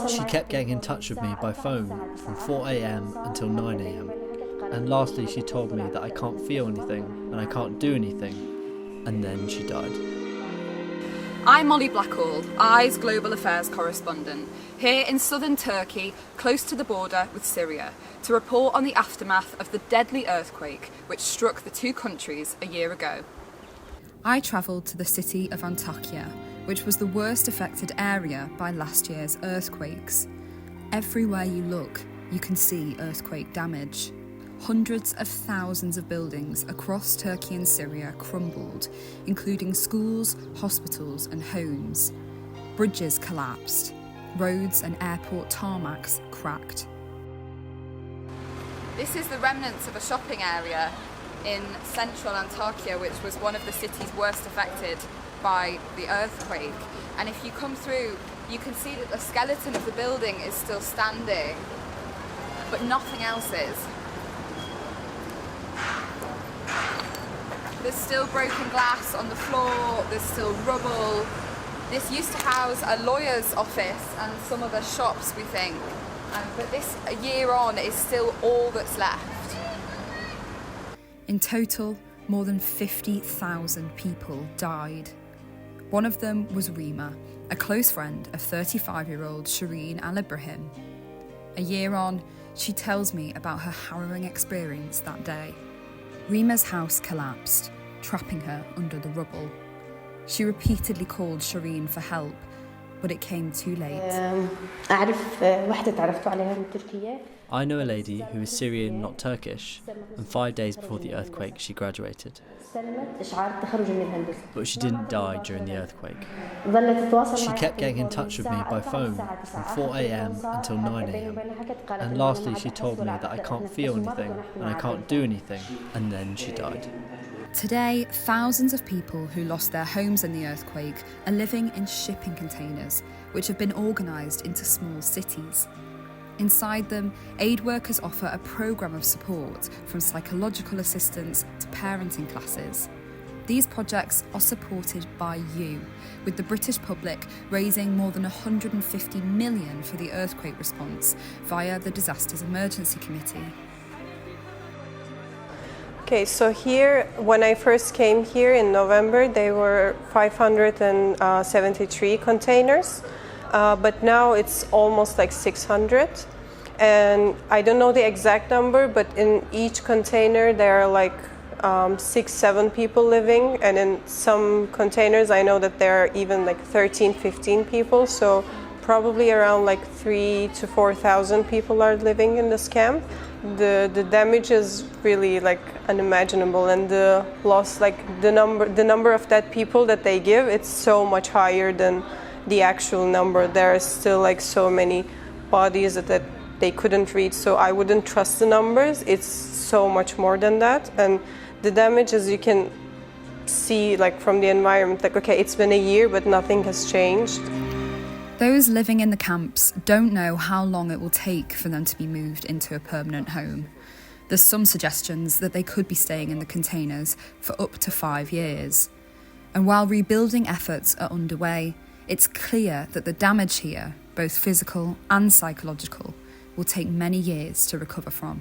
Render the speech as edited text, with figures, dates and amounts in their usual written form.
She kept getting in touch with me by phone from 4 a.m. until 9 a.m. And lastly, she told me that I can't feel anything and I can't do anything. And then she died. I'm Molly Blackall, I's Global Affairs correspondent, here in southern Turkey, close to the border with Syria, to report on the aftermath of the deadly earthquake which struck the two countries a year ago. I travelled to the city of Antakya, which was the worst affected area by last year's earthquakes. Everywhere you look, you can see earthquake damage. Hundreds of thousands of buildings across Turkey and Syria crumbled, including schools, hospitals and homes. Bridges collapsed. Roads and airport tarmacs cracked. This is the remnants of a shopping area in central Antakya, which was one of the cities worst affected by the earthquake. And if you come through, you can see that the skeleton of the building is still standing, but nothing else is. There's still broken glass on the floor, there's still rubble. This used to house a lawyer's office and some other shops, we think. But this, a year on, is still all that's left. In total, more than 50,000 people died. One of them was Rima, a close friend of 35-year-old Shireen Al-Ibrahim. A year on, she tells me about her harrowing experience that day. Rima's house collapsed, trapping her under the rubble. She repeatedly called Shireen for help, but it came too late. I know a lady who is Syrian, not Turkish, and 5 days before the earthquake she graduated. But she didn't die during the earthquake. She kept getting in touch with me by phone from 4 a.m. until 9 a.m. And lastly, she told me that I can't feel anything and I can't do anything, and then she died. Today, thousands of people who lost their homes in the earthquake are living in shipping containers, which have been organised into small cities. Inside them, aid workers offer a programme of support, from psychological assistance to parenting classes. These projects are supported by you, with the British public raising more than 150 million for the earthquake response via the Disasters Emergency Committee. Okay, so here, when I first came here in November, there were 573 containers, but now it's almost like 600. And I don't know the exact number, but in each container there are like 6-7 people living, and in some containers I know that there are even like 13-15 people, so probably around like 3,000 to 4,000 people are living in this camp. The damage is really like unimaginable, and the loss, like the number of dead people that they give, it's so much higher than the actual number. There are still like so many bodies that they couldn't reach, so I wouldn't trust the numbers. It's so much more than that, and the damage, as you can see like from the environment, like okay, it's been a year but nothing has changed. Those living in the camps don't know how long it will take for them to be moved into a permanent home. There's some suggestions that they could be staying in the containers for up to 5 years. And while rebuilding efforts are underway, it's clear that the damage here, both physical and psychological, will take many years to recover from.